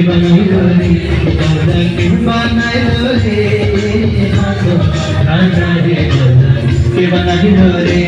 বানাইলো রে বাউলা কে বানাইলো রে রাজা রে বাউলা কে বানাইলো রে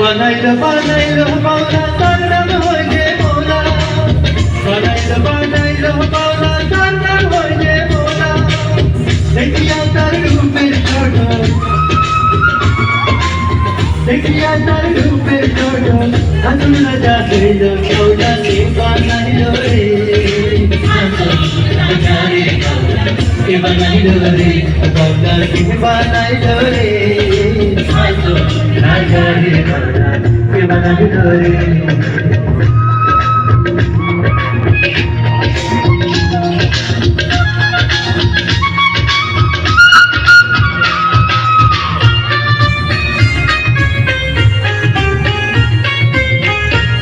বানাইলো বানাইলো বাউলা তার নাম হইছে ভোলা বানাইলো বানাইলো বাউলা তার নাম হইছে ভোলা দেখিয়া তার রূপের ছোট দেখিয়া তার রূপের ছোট আতুল রাজা কইল বাউলা কে বানাইলো রে রাজা রে বাউলা কে বানাইলো রে বাউলা কে বানাইলো রে রাজা রে বাউলা কে বানাইলো রে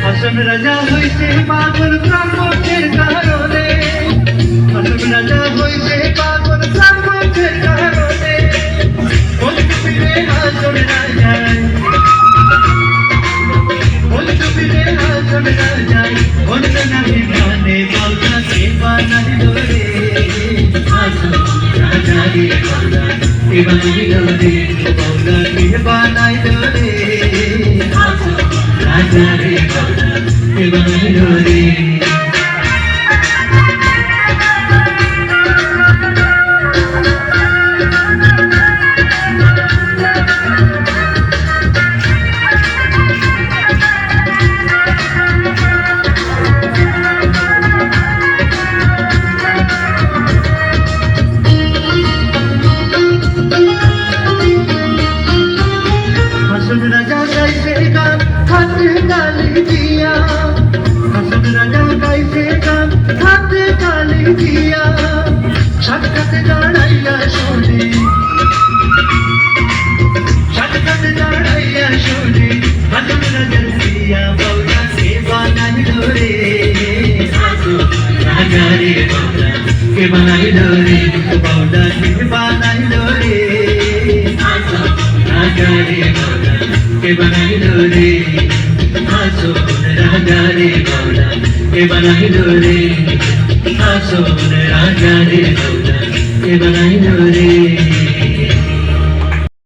হাসন রাজা হইছে পাগল প্রাণের কারণে হাসন রাজা হইছে পাগল প্রাণের কারণে কোন পিলে হাসন রাজা কোন পিলে হাসন রাজা কোন নামে গানে বাউলা কে বানাইলো রে হাসন রাজা রে বাউলা কে বানাইলো রে বাউলা কে বানাইলো রে হাসন রাজা রে বাউলা কে বানাইলো রে হাসন রাজা গাইছে গান হাতে তালি দিয়া হাসন রাজা গাইছে গান হাতে তালি দিয়া সাতটাতে দাঁড়াইয়া শুনি সাতটাতে দাঁড়াইয়া শুনি হাসন রাজার দিয়া বাউলা কে বানাইলো রে রাজা রে বাউলা কে বানাইলো রে বাউলা কে বানাইলো রে রাজা রে বাউলা কে বানাইলো রে হাসন রাজা রে বাউলা কে বানাইলো রে হাসন রাজা রে বাউলা কে বানাইলো রে